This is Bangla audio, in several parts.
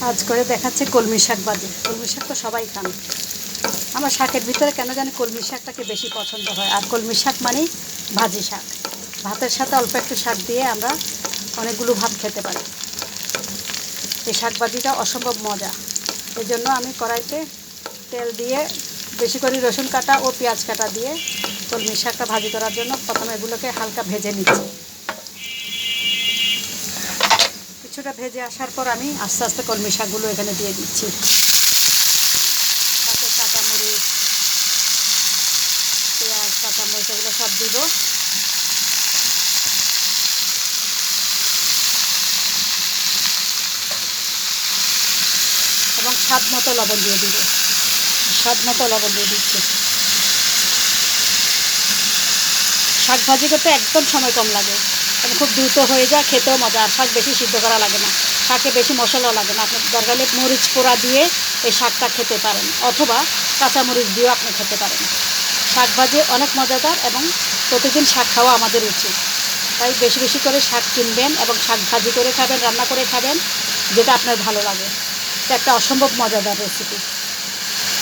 আজ করে দেখাচ্ছে কলমি শাক ভাজি। কলমি শাক তো সবাই খান। আমার শাকের ভিতরে কেন জানি কলমি শাকটাকে বেশি পছন্দ হয়। আর কলমি শাক মানেই ভাজি শাক। ভাতের সাথে অল্প একটু শাক দিয়ে আমরা অনেকগুলো ভাত খেতে পারি। এই শাক ভাজিটা অসম্ভব মজা। এই জন্য আমি কড়াইতে তেল দিয়ে বেশি করে রসুন কাটা ও পেঁয়াজ কাটা দিয়ে কলমি শাকটা ভাজি করার জন্য প্রথমে এগুলোকে হালকা ভেজে নিচ্ছি। কিছুটা ভেজে আসার পর আমি আস্তে আস্তে কলমি শাকগুলো এখানে দিয়ে দিচ্ছি। সাথে কাঁচামরিচ, পেঁয়াজ, কাঁচামরিচ এগুলো সব দিব। এবং স্বাদ মতো লবণ দিয়ে দিব। স্বাদ মতো লবণ দিয়ে দিচ্ছি। শাক ভাজি করতে একদম সময় কম লাগে এবং খুব দ্রুত হয়ে যায়, খেতেও মজা। আর শাক বেশি সিদ্ধ করা লাগে না, শাকে বেশি মশলাও লাগে না। আপনি দরকার হলে মরিচ পোড়া দিয়ে এই শাকটা খেতে পারেন, অথবা কাঁচামরিচ দিয়েও আপনি খেতে পারেন। শাক ভাজি অনেক মজাদার এবং প্রতিদিন শাক খাওয়া আমাদের উচিত। তাই বেশি বেশি করে শাক কিনবেন এবং শাক ভাজি করে খাবেন, রান্না করে খাবেন, যেটা আপনার ভালো লাগে। এটা একটা অসম্ভব মজাদার রেসিপি।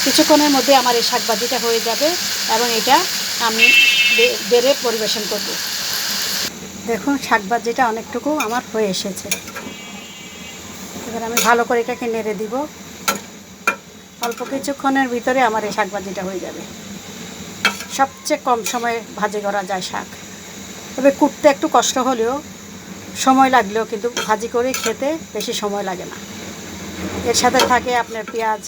কিছুক্ষণের মধ্যে আমার এই শাক ভাজিটা হয়ে যাবে এবং এটা আমি বেড়ে পরিবেশন করব। দেখুন শাক ভাজিটা অনেকটুকু আমার হয়ে এসেছে। এবার আমি ভালো করে এটাকে নেড়ে দিব। অল্প কিছুক্ষণের ভিতরে আমার এই শাক ভাজিটা হয়ে যাবে। সবচেয়ে কম সময়ে ভাজি করা যায় শাক। তবে কুটতে একটু কষ্ট হলেও, সময় লাগলেও কিন্তু ভাজি করে খেতে বেশি সময় লাগে না। এর সাথে থাকে আপনার পেঁয়াজ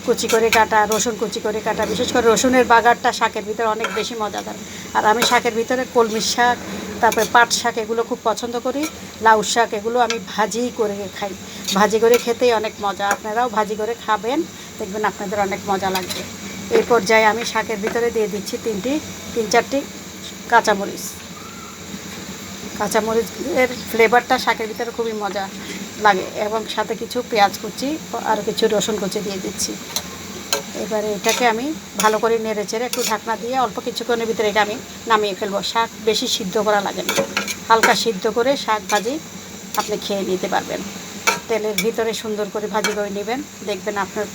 কুচি করে কাটা, রসুন কুচি করে কাটা। বিশেষ করে রসুনের বাগারটা শাকের ভিতরে অনেক বেশি মজাদার। আর আমি শাকের ভিতরে কলমি শাক, তারপরে পাট শাক এগুলো খুব পছন্দ করি। লাউ শাক এগুলো আমি ভাজি করে খাই। ভাজি করে খেতেই অনেক মজা। আপনারাও ভাজি করে খাবেন, দেখবেন আপনাদের অনেক মজা লাগবে। এই পর্যায়ে আমি শাকের ভিতরে দিয়ে দিচ্ছি তিন চারটি কাঁচামরিচ। কাঁচামরিচের ফ্লেভারটা শাকের ভিতরে খুবই মজা লাগে। এবং সাথে কিছু পেঁয়াজ কুচি আর কিছু রসুন কুচি দিয়ে দিচ্ছি। এবারে এটাকে আমি ভালো করে নেড়ে চেড়ে একটু ঢাকনা দিয়ে অল্প কিছুক্ষণের ভিতরে এটা আমি নামিয়ে ফেলবো। শাক বেশি সিদ্ধ করা লাগে না, হালকা সিদ্ধ করে শাক ভাজি আপনি খেয়ে নিতে পারবেন। তেলের ভিতরে সুন্দর করে ভাজি করে নেবেন, দেখবেন আপনার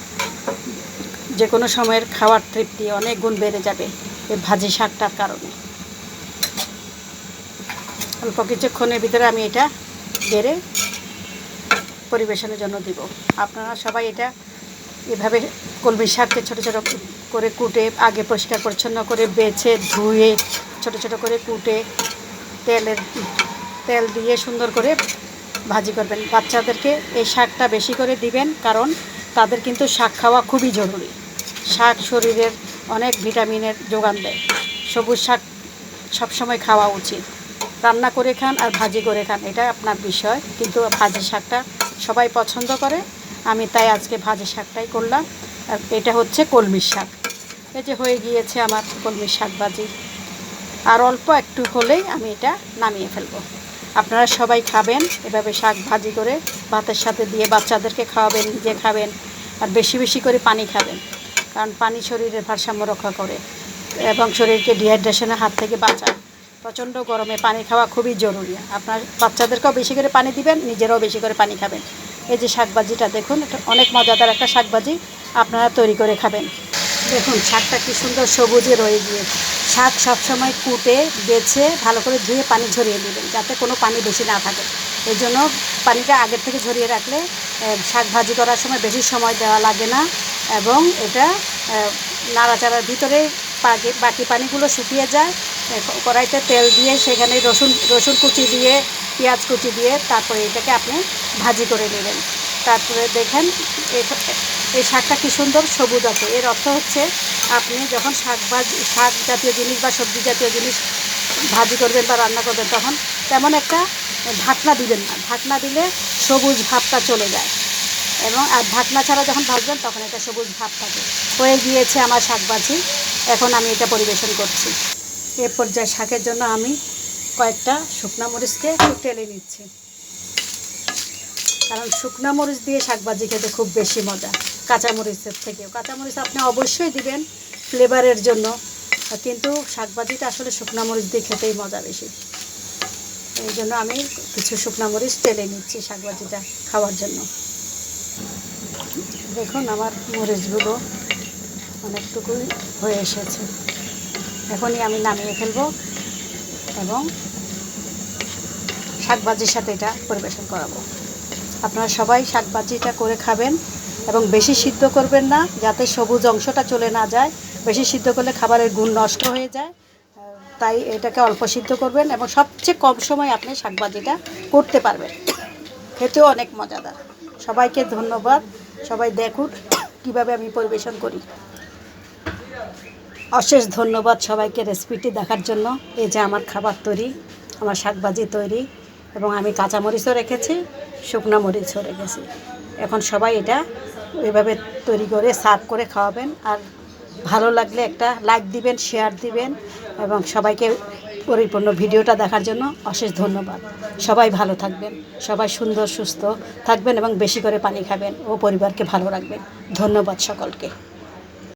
যে কোনো সময়ের খাওয়ার তৃপ্তি অনেক গুণ বেড়ে যাবে এই ভাজি শাকটার কারণে। অল্প কিছুক্ষণের ভিতরে আমি এটা বেড়ে পরিবেশনের জন্য দিব। আপনারা সবাই এটা এভাবে কলমি শাককে ছোটো ছোটো করে কুটে, আগে পরিষ্কার পরিচ্ছন্ন করে বেছে ধুয়ে ছোটো ছোটো করে কুটে তেল দিয়ে সুন্দর করে ভাজি করবেন। বাচ্চাদেরকে এই শাকটা বেশি করে দিবেন, কারণ তাদের কিন্তু শাক খাওয়া খুবই জরুরি। শাক শরীরের অনেক ভিটামিনের যোগান দেয়। সবুজ শাক সবসময় খাওয়া উচিত। রান্না করে খান আর ভাজি করে খান, এটা আপনার বিষয়, কিন্তু ভাজি শাকটা সবাই পছন্দ করে। আমি তাই আজকে ভাজি শাকটাই করলাম। আর এটা হচ্ছে কলমি শাক। এই যে হয়ে গিয়েছে আমার কলমি শাক ভাজি। আর অল্প একটু হলেই আমি এটা নামিয়ে ফেলবো। আপনারা সবাই খাবেন এভাবে শাক ভাজি করে, ভাতের সাথে দিয়ে বাচ্চাদেরকে খাওয়াবেন, নিজে খাবেন। আর বেশি বেশি করে পানি খাবেন, কারণ পানি শরীরের ভারসাম্য রক্ষা করে এবং শরীরকে ডিহাইড্রেশনের হাত থেকে বাঁচায়। প্রচণ্ড গরমে পানি খাওয়া খুবই জরুরি। আপনার বাচ্চাদেরকেও বেশি করে পানি দিবেন, নিজেরাও বেশি করে পানি খাবেন। এই যে শাকভাজিটা দেখুন, এটা অনেক মজাদার একটা শাকভাজি, আপনারা তৈরি করে খাবেন। দেখুন শাকটা কী সুন্দর সবুজে রয়ে গিয়েছে। শাক সবসময় কুটে বেছে ভালো করে ধুয়ে পানি ঝরিয়ে নেবেন, যাতে কোনো পানি বেশি না থাকে। এই জন্য পানিটা আগের থেকে ঝরিয়ে রাখলে শাক ভাজি করার সময় বেশি সময় দেওয়া লাগে না এবং এটা নাড়াচাড়ার ভিতরে বাকি পানিগুলো শুকিয়ে যায়। কড়াইতে তেল দিয়ে সেখানে রসুন কুচি দিয়ে, পেঁয়াজ কুচি দিয়ে তারপরে এটাকে আপনি ভাজি করে নেবেন। তারপরে দেখেন এই শাকটা কী সুন্দর সবুজ আছে। এর অর্থ হচ্ছে আপনি যখন শাক জাতীয় জিনিস বা সবজি জাতীয় জিনিস ভাজি করবেন বা রান্না করবেন, তখন তেমন একটা ঢাকনা দিবেন না। ঢাকনা দিলে সবুজ ভাবটা চলে যায় এবং আর ঢাকনা ছাড়া যখন ভাজবেন তখন এটা সবুজ ভাব থাকে। হয়ে গিয়েছে আমার শাক ভাজি, এখন আমি এটা পরিবেশন করছি। এ পর্যায়ে শাকের জন্য আমি কয়েকটা শুকনা মরিচকে একটু টেলে নিচ্ছি, কারণ শুকনা মরিচ দিয়ে শাকভাজি খেতে খুব বেশি মজা কাঁচামরিচের থেকেও। কাঁচামরিচ আপনি অবশ্যই দিবেন ফ্লেভারের জন্য, কিন্তু শাকভাজিটা আসলে শুকনা মরিচ দিয়ে খেতেই মজা বেশি। এই জন্য আমি কিছু শুকনা মরিচ টেলে নিচ্ছি শাকভাজিটা খাওয়ার জন্য। দেখুন আমার মরিচগুলো অনেকটুকুই হয়ে এসেছে। এখনই আমি নামিয়ে ফেলবো এবং শাকভাজির সাথে এটা পরিবেশন করাবো। আপনারা সবাই শাকভাজিটা করে খাবেন এবং বেশি সিদ্ধ করবেন না, যাতে সবুজ অংশটা চলে না যায়। বেশি সিদ্ধ করলে খাবারের গুণ নষ্ট হয়ে যায়, তাই এটাকে অল্প সিদ্ধ করবেন এবং সবচেয়ে কম সময় আপনি শাকভাজিটা করতে পারবেন। খেতেও অনেক মজাদার। সবাইকে ধন্যবাদ। সবাই দেখুন কীভাবে আমি পরিবেশন করি। অশেষ ধন্যবাদ সবাইকে রেসিপিটি দেখার জন্য। এই যে আমার খাবার তৈরি, আমার শাকভাজি তৈরি এবং আমি কাঁচামরিচও রেখেছি, শুকনো মরিচও রেখেছি। এখন সবাই এটা এভাবে তৈরি করে সার্ভ করে খাওয়াবেন। আর ভালো লাগলে একটা লাইক দিবেন, শেয়ার দিবেন এবং সবাইকে পরিপূর্ণ ভিডিওটা দেখার জন্য অশেষ ধন্যবাদ। সবাই ভালো থাকবেন, সবাই সুন্দর সুস্থ থাকবেন এবং বেশি করে পানি খাবেন ও পরিবারকে ভালো রাখবেন। ধন্যবাদ সকলকে।